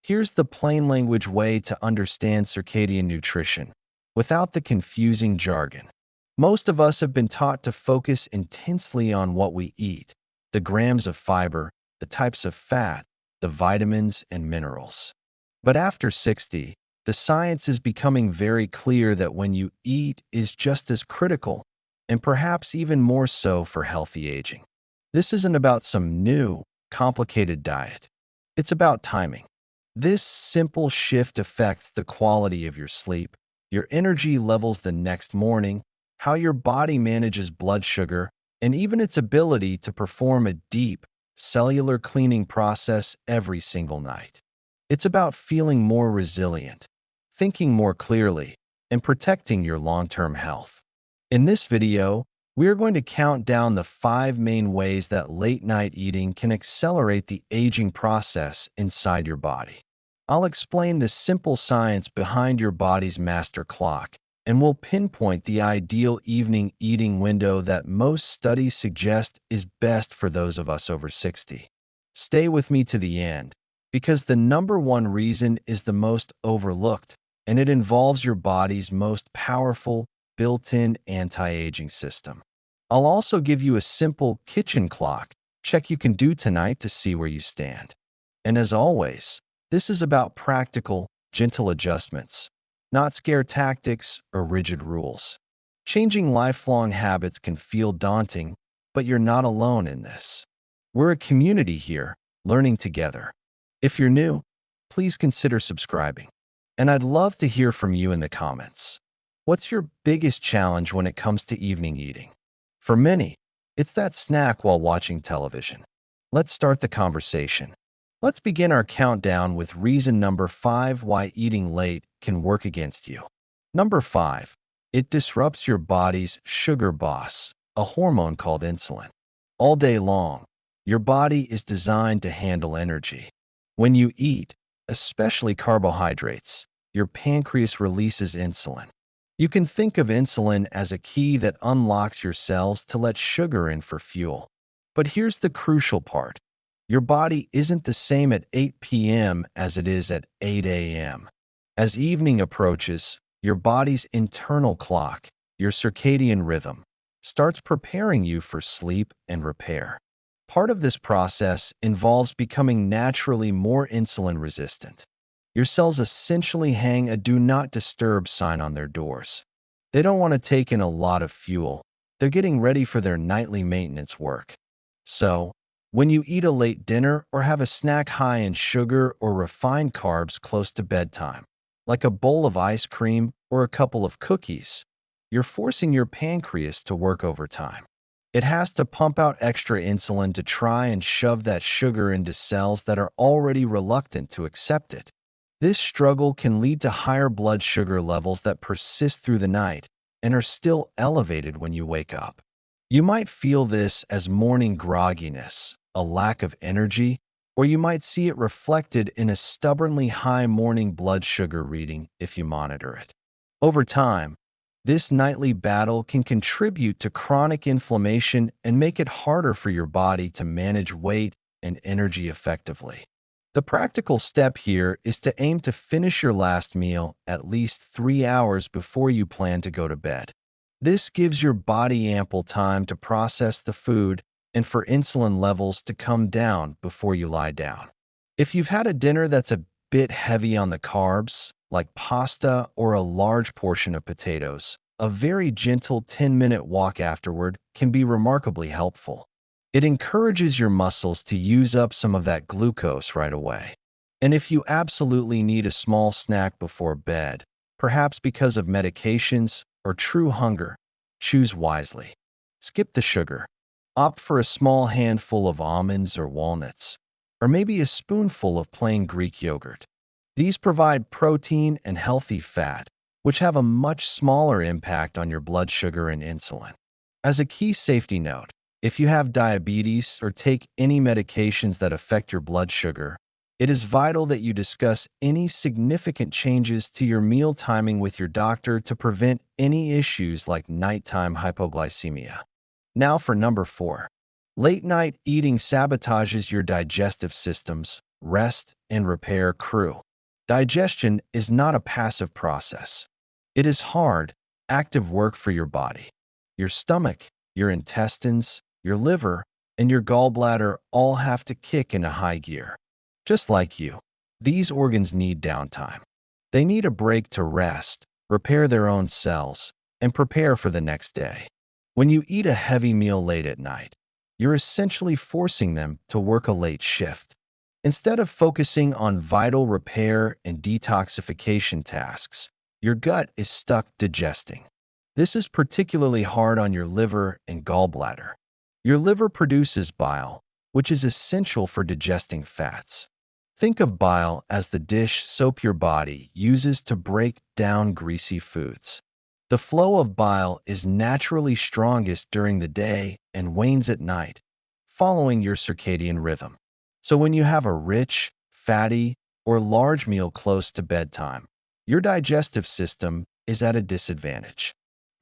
Here's the plain language way to understand circadian nutrition, without the confusing jargon. Most of us have been taught to focus intensely on what we eat, the grams of fiber, the types of fat, the vitamins and minerals. But after 60, the science is becoming very clear that when you eat is just as critical, and perhaps even more so for healthy aging. This isn't about some new, complicated diet. It's about timing. This simple shift affects the quality of your sleep, your energy levels the next morning, how your body manages blood sugar, and even its ability to perform a deep, cellular cleaning process every single night. It's about feeling more resilient, thinking more clearly, and protecting your long-term health. In this video, we are going to count down the 5 main ways that late-night eating can accelerate the aging process inside your body. I'll explain the simple science behind your body's master clock, and we'll pinpoint the ideal evening eating window that most studies suggest is best for those of us over 60. Stay with me to the end, because the number one reason is the most overlooked, and it involves your body's most powerful, built-in anti-aging system. I'll also give you a simple kitchen clock check you can do tonight to see where you stand. And as always, this is about practical, gentle adjustments, not scare tactics or rigid rules. Changing lifelong habits can feel daunting, but you're not alone in this. We're a community here, learning together. If you're new, please consider subscribing. And I'd love to hear from you in the comments. What's your biggest challenge when it comes to evening eating? For many, it's that snack while watching television. Let's start the conversation. Let's begin our countdown with reason number 5 why eating late can work against you. Number 5, it disrupts your body's sugar boss, a hormone called insulin. All day long, your body is designed to handle energy. When you eat, especially carbohydrates, your pancreas releases insulin. You can think of insulin as a key that unlocks your cells to let sugar in for fuel. But here's the crucial part. Your body isn't the same at 8 p.m. as it is at 8 a.m. As evening approaches, your body's internal clock, your circadian rhythm, starts preparing you for sleep and repair. Part of this process involves becoming naturally more insulin resistant. Your cells essentially hang a do not disturb sign on their doors. They don't want to take in a lot of fuel. They're getting ready for their nightly maintenance work. So, when you eat a late dinner or have a snack high in sugar or refined carbs close to bedtime, like a bowl of ice cream or a couple of cookies, you're forcing your pancreas to work overtime. It has to pump out extra insulin to try and shove that sugar into cells that are already reluctant to accept it. This struggle can lead to higher blood sugar levels that persist through the night and are still elevated when you wake up. You might feel this as morning grogginess, a lack of energy, or you might see it reflected in a stubbornly high morning blood sugar reading if you monitor it. Over time, this nightly battle can contribute to chronic inflammation and make it harder for your body to manage weight and energy effectively. The practical step here is to aim to finish your last meal at least 3 hours before you plan to go to bed. This gives your body ample time to process the food and for insulin levels to come down before you lie down. If you've had a dinner that's a bit heavy on the carbs, like pasta or a large portion of potatoes, a very gentle 10-minute walk afterward can be remarkably helpful. It encourages your muscles to use up some of that glucose right away. And if you absolutely need a small snack before bed, perhaps because of medications or true hunger, choose wisely. Skip the sugar. Opt for a small handful of almonds or walnuts, or maybe a spoonful of plain Greek yogurt. These provide protein and healthy fat, which have a much smaller impact on your blood sugar and insulin. As a key safety note, if you have diabetes or take any medications that affect your blood sugar, it is vital that you discuss any significant changes to your meal timing with your doctor to prevent any issues like nighttime hypoglycemia. Now for number 4. Late night eating sabotages your digestive system's rest and repair crew. Digestion is not a passive process. It is hard, active work for your body. Your stomach, your intestines, your liver, and your gallbladder all have to kick into high gear. Just like you, these organs need downtime. They need a break to rest, repair their own cells, and prepare for the next day. When you eat a heavy meal late at night, you're essentially forcing them to work a late shift. Instead of focusing on vital repair and detoxification tasks, your gut is stuck digesting. This is particularly hard on your liver and gallbladder. Your liver produces bile, which is essential for digesting fats. Think of bile as the dish soap your body uses to break down greasy foods. The flow of bile is naturally strongest during the day and wanes at night, following your circadian rhythm. So when you have a rich, fatty, or large meal close to bedtime, your digestive system is at a disadvantage.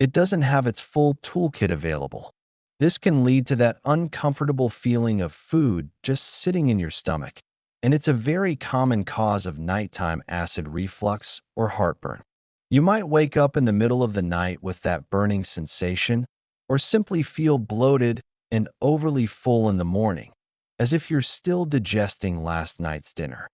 It doesn't have its full toolkit available. This can lead to that uncomfortable feeling of food just sitting in your stomach, and it's a very common cause of nighttime acid reflux or heartburn. You might wake up in the middle of the night with that burning sensation, or simply feel bloated and overly full in the morning, as if you're still digesting last night's dinner.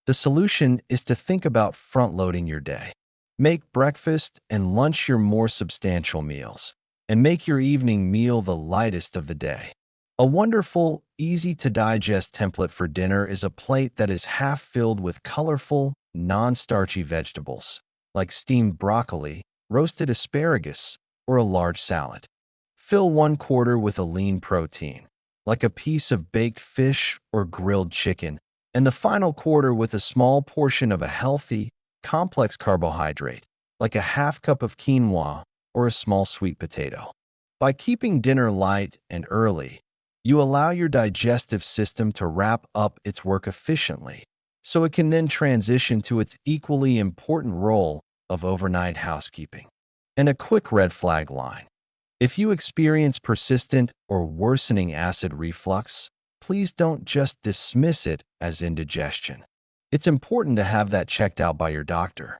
The solution is to think about front-loading your day. Make breakfast and lunch your more substantial meals, and make your evening meal the lightest of the day. A wonderful, easy-to-digest template for dinner is a plate that is half filled with colorful, non-starchy vegetables, like steamed broccoli, roasted asparagus, or a large salad. Fill 1/4 with a lean protein, like a piece of baked fish or grilled chicken, and the final quarter with a small portion of a healthy, complex carbohydrate, like a half cup of quinoa or a small sweet potato. By keeping dinner light and early, you allow your digestive system to wrap up its work efficiently, so it can then transition to its equally important role of overnight housekeeping. And a quick red flag line. If you experience persistent or worsening acid reflux, please don't just dismiss it as indigestion. It's important to have that checked out by your doctor.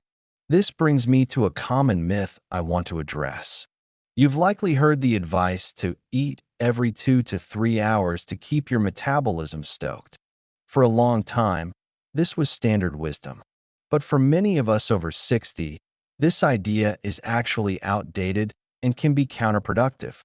This brings me to a common myth I want to address. You've likely heard the advice to eat every 2 to 3 hours to keep your metabolism stoked. For a long time, this was standard wisdom. But for many of us over 60, this idea is actually outdated and can be counterproductive.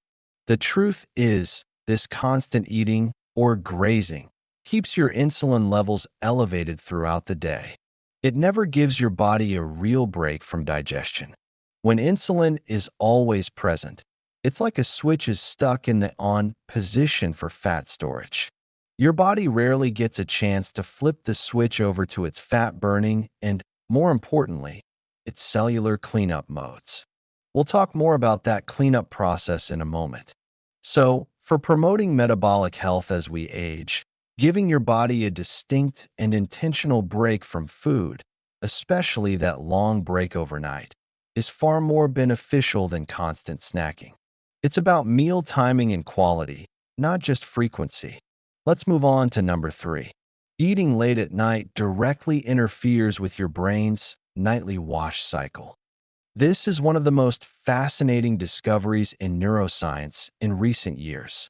The truth is, this constant eating or grazing keeps your insulin levels elevated throughout the day. It never gives your body a real break from digestion. When insulin is always present, it's like a switch is stuck in the on position for fat storage. Your body rarely gets a chance to flip the switch over to its fat burning and, more importantly, its cellular cleanup modes. We'll talk more about that cleanup process in a moment. So, for promoting metabolic health as we age, giving your body a distinct and intentional break from food, especially that long break overnight, is far more beneficial than constant snacking. It's about meal timing and quality, not just frequency. Let's move on to number 3. Eating late at night directly interferes with your brain's nightly wash cycle. This is one of the most fascinating discoveries in neuroscience in recent years.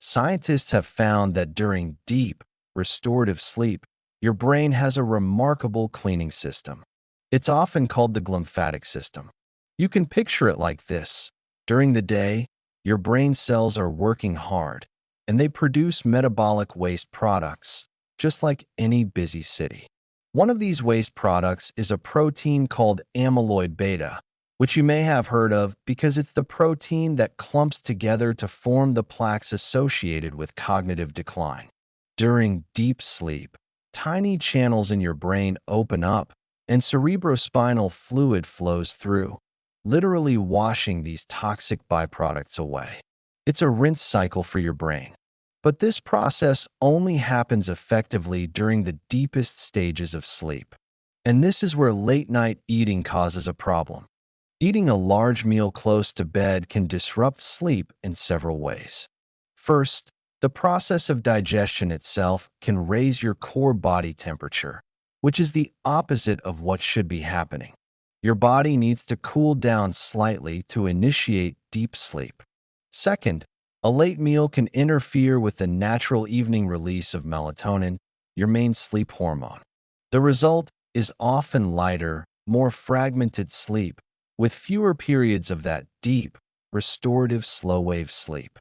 Scientists have found that during deep, restorative sleep, your brain has a remarkable cleaning system. It's often called the glymphatic system. You can picture it like this. During the day, your brain cells are working hard, and they produce metabolic waste products, just like any busy city. One of these waste products is a protein called amyloid beta, which you may have heard of because it's the protein that clumps together to form the plaques associated with cognitive decline. During deep sleep, tiny channels in your brain open up and cerebrospinal fluid flows through, literally washing these toxic byproducts away. It's a rinse cycle for your brain. But this process only happens effectively during the deepest stages of sleep. And this is where late-night eating causes a problem. Eating a large meal close to bed can disrupt sleep in several ways. First, the process of digestion itself can raise your core body temperature, which is the opposite of what should be happening. Your body needs to cool down slightly to initiate deep sleep. Second, a late meal can interfere with the natural evening release of melatonin, your main sleep hormone. The result is often lighter, more fragmented sleep, with fewer periods of that deep, restorative slow-wave sleep.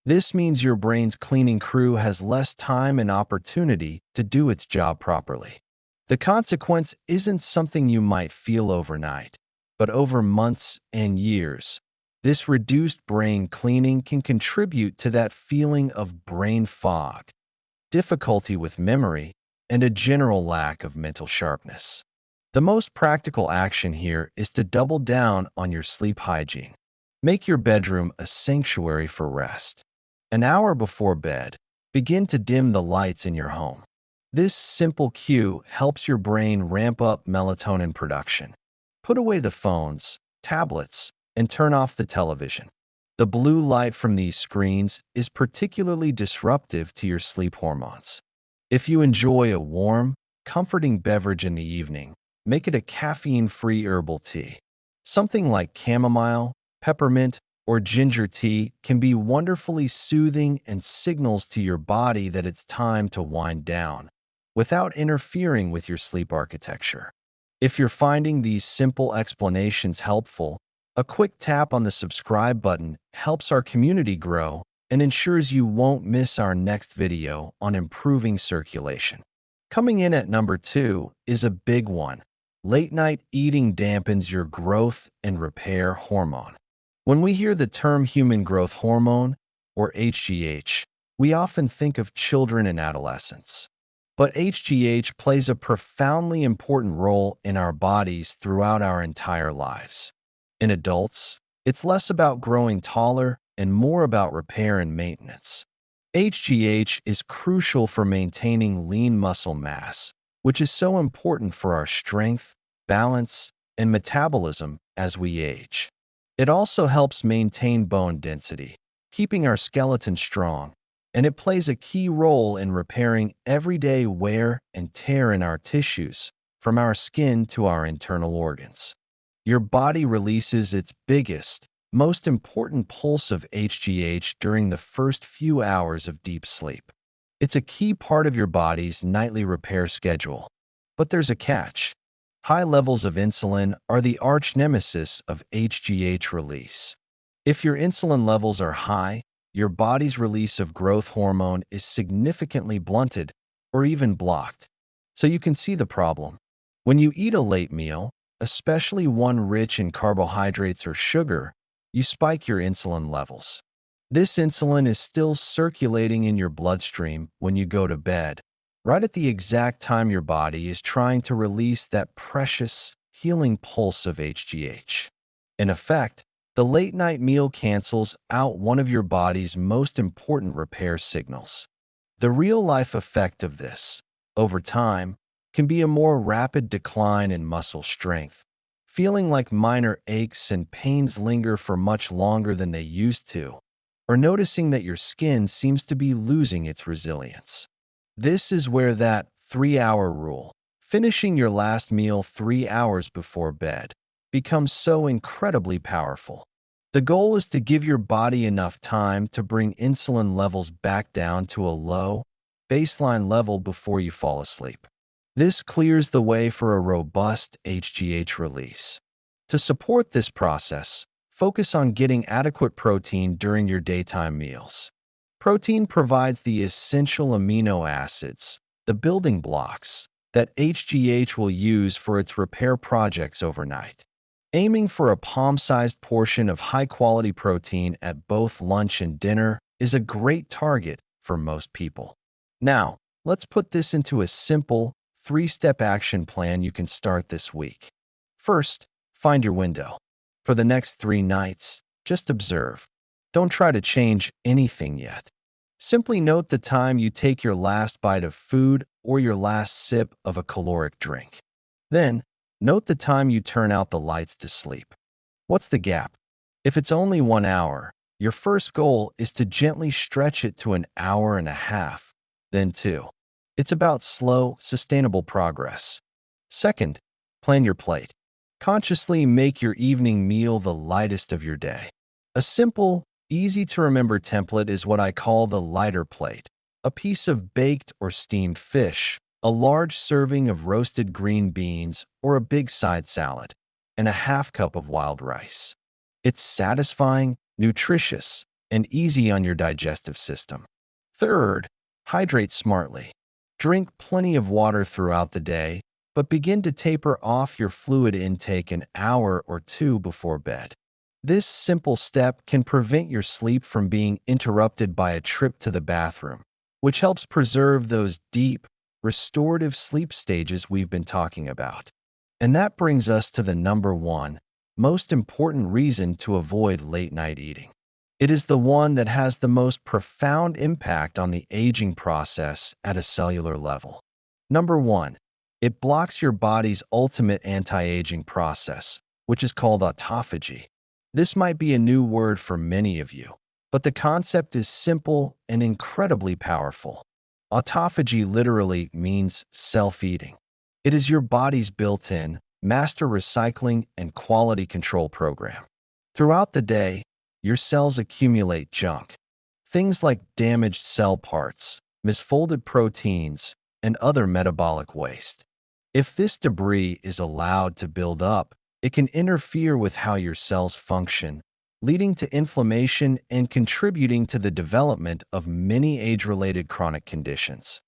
This means your brain's cleaning crew has less time and opportunity to do its job properly. The consequence isn't something you might feel overnight, but over months and years. This reduced brain cleaning can contribute to that feeling of brain fog, difficulty with memory, and a general lack of mental sharpness. The most practical action here is to double down on your sleep hygiene. Make your bedroom a sanctuary for rest. An hour before bed, begin to dim the lights in your home. This simple cue helps your brain ramp up melatonin production. Put away the phones, tablets, and turn off the television. The blue light from these screens is particularly disruptive to your sleep hormones. If you enjoy a warm, comforting beverage in the evening, make it a caffeine-free herbal tea. Something like chamomile, peppermint, or ginger tea can be wonderfully soothing and signals to your body that it's time to wind down, without interfering with your sleep architecture. If you're finding these simple explanations helpful, a quick tap on the subscribe button helps our community grow and ensures you won't miss our next video on improving circulation. Coming in at number 2 is a big one. Late-night eating dampens your growth and repair hormone. When we hear the term human growth hormone, or HGH, we often think of children and adolescents. But HGH plays a profoundly important role in our bodies throughout our entire lives. In adults, it's less about growing taller and more about repair and maintenance. HGH is crucial for maintaining lean muscle mass, which is so important for our strength, balance, and metabolism as we age. It also helps maintain bone density, keeping our skeleton strong, and it plays a key role in repairing everyday wear and tear in our tissues, from our skin to our internal organs. Your body releases its biggest, most important pulse of HGH during the first few hours of deep sleep. It's a key part of your body's nightly repair schedule. But there's a catch. High levels of insulin are the arch nemesis of HGH release. If your insulin levels are high, your body's release of growth hormone is significantly blunted or even blocked. So you can see the problem. When you eat a late meal, especially one rich in carbohydrates or sugar, you spike your insulin levels. This insulin is still circulating in your bloodstream when you go to bed, right at the exact time your body is trying to release that precious, healing pulse of HGH. In effect, the late-night meal cancels out one of your body's most important repair signals. The real-life effect of this, over time, can be a more rapid decline in muscle strength, feeling like minor aches and pains linger for much longer than they used to, or noticing that your skin seems to be losing its resilience. This is where that 3-hour rule, finishing your last meal 3 hours before bed, becomes so incredibly powerful. The goal is to give your body enough time to bring insulin levels back down to a low, baseline level before you fall asleep. This clears the way for a robust HGH release. To support this process, focus on getting adequate protein during your daytime meals. Protein provides the essential amino acids, the building blocks, that HGH will use for its repair projects overnight. Aiming for a palm-sized portion of high-quality protein at both lunch and dinner is a great target for most people. Now, let's put this into a simple, 3-step action plan you can start this week. First, find your window. For the next 3 nights, just observe. Don't try to change anything yet. Simply note the time you take your last bite of food or your last sip of a caloric drink. Then, note the time you turn out the lights to sleep. What's the gap? If it's only 1 hour, your first goal is to gently stretch it to 1.5 hours, then 2. It's about slow, sustainable progress, Second, plan your plate. Consciously make your evening meal the lightest of your day. A simple, easy-to-remember template is what I call the lighter plate. A piece of baked or steamed fish, a large serving of roasted green beans or a big side salad, and a half cup of wild rice. It's satisfying, nutritious, and easy on your digestive system. Third, hydrate smartly. Drink plenty of water throughout the day, but begin to taper off your fluid intake an hour or two before bed. This simple step can prevent your sleep from being interrupted by a trip to the bathroom, which helps preserve those deep, restorative sleep stages we've been talking about. And that brings us to the number one, most important reason to avoid late-night eating. It is the one that has the most profound impact on the aging process at a cellular level. Number one, it blocks your body's ultimate anti-aging process, which is called autophagy. This might be a new word for many of you, but the concept is simple and incredibly powerful. Autophagy literally means self-eating. It is your body's built-in, master recycling and quality control program. Throughout the day, your cells accumulate junk. Things like damaged cell parts, misfolded proteins, and other metabolic waste. If this debris is allowed to build up, it can interfere with how your cells function, leading to inflammation and contributing to the development of many age-related chronic conditions.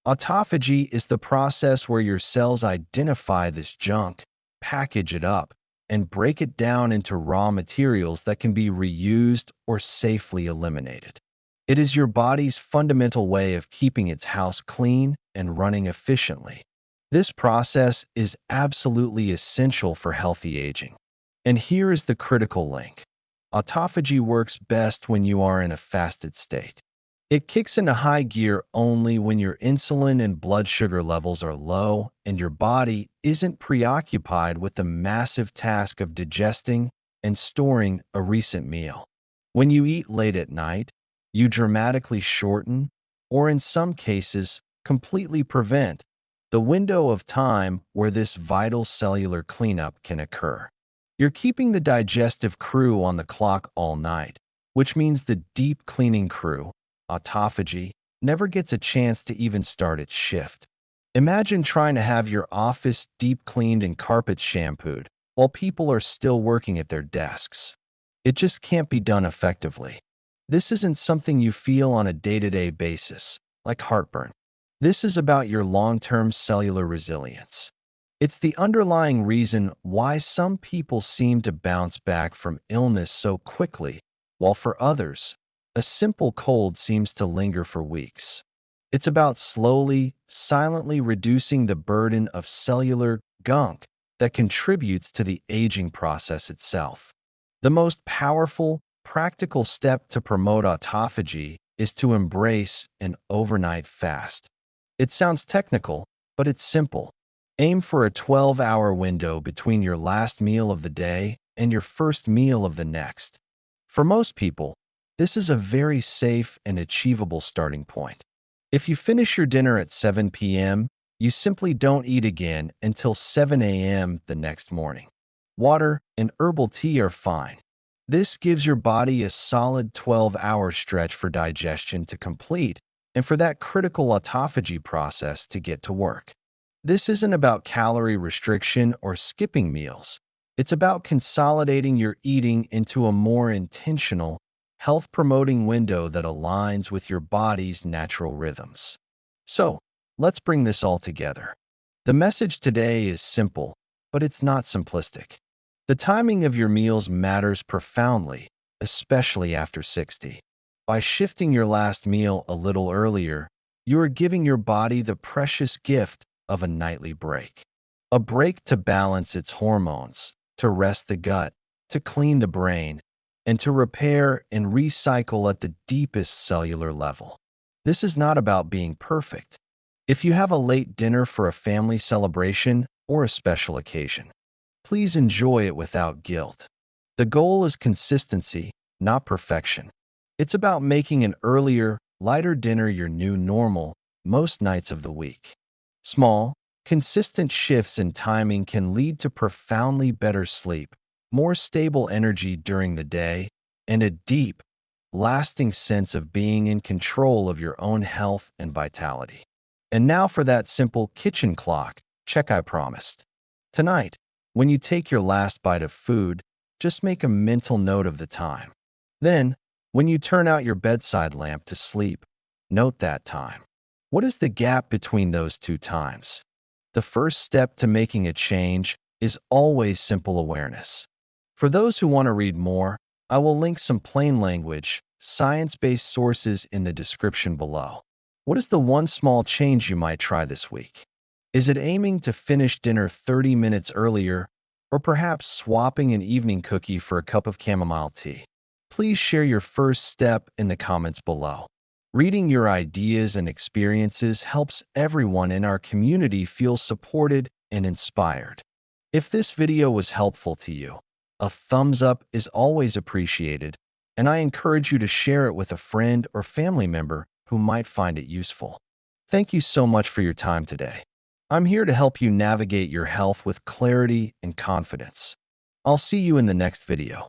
Autophagy is the process where your cells identify this junk, package it up, and break it down into raw materials that can be reused or safely eliminated. It is your body's fundamental way of keeping its house clean and running efficiently. This process is absolutely essential for healthy aging. And here is the critical link. Autophagy works best when you are in a fasted state. It kicks into high gear only when your insulin and blood sugar levels are low and your body isn't preoccupied with the massive task of digesting and storing a recent meal. When you eat late at night, you dramatically shorten, or in some cases, completely prevent, the window of time where this vital cellular cleanup can occur. You're keeping the digestive crew on the clock all night, which means the deep cleaning crew, autophagy, never gets a chance to even start its shift. Imagine trying to have your office deep cleaned and carpets shampooed while people are still working at their desks. It just can't be done effectively. This isn't something you feel on a day-to-day basis, like heartburn. This is about your long-term cellular resilience. It's the underlying reason why some people seem to bounce back from illness so quickly, while for others, a simple cold seems to linger for weeks. It's about slowly, silently reducing the burden of cellular gunk that contributes to the aging process itself. The most powerful, practical step to promote autophagy is to embrace an overnight fast. It sounds technical, but it's simple. Aim for a 12-hour window between your last meal of the day and your first meal of the next. For most people, this is a very safe and achievable starting point. If you finish your dinner at 7 p.m., you simply don't eat again until 7 a.m. the next morning. Water and herbal tea are fine. This gives your body a solid 12-hour stretch for digestion to complete and for that critical autophagy process to get to work. This isn't about calorie restriction or skipping meals. It's about consolidating your eating into a more intentional, health-promoting window that aligns with your body's natural rhythms. So, let's bring this all together. The message today is simple, but it's not simplistic. The timing of your meals matters profoundly, especially after 60. By shifting your last meal a little earlier, you are giving your body the precious gift of a nightly break. A break to balance its hormones, to rest the gut, to clean the brain, and to repair and recycle at the deepest cellular level. This is not about being perfect. If you have a late dinner for a family celebration or a special occasion, please enjoy it without guilt. The goal is consistency, not perfection. It's about making an earlier, lighter dinner your new normal most nights of the week. Small, Consistent shifts in timing can lead to profoundly better sleep, more stable energy during the day, and a deep, lasting sense of being in control of your own health and vitality. And now for that simple kitchen clock check I promised. Tonight, when you take your last bite of food, just make a mental note of the time. Then, when you turn out your bedside lamp to sleep, note that time. What is the gap between those two times? The first step to making a change is always simple awareness. For those who want to read more, I will link some plain language, science-based sources in the description below. What is the one small change you might try this week? Is it aiming to finish dinner 30 minutes earlier, or perhaps swapping an evening cookie for a cup of chamomile tea? Please share your first step in the comments below. Reading your ideas and experiences helps everyone in our community feel supported and inspired. If this video was helpful to you, a thumbs up is always appreciated, and I encourage you to share it with a friend or family member who might find it useful. Thank you so much for your time today. I'm here to help you navigate your health with clarity and confidence. I'll see you in the next video.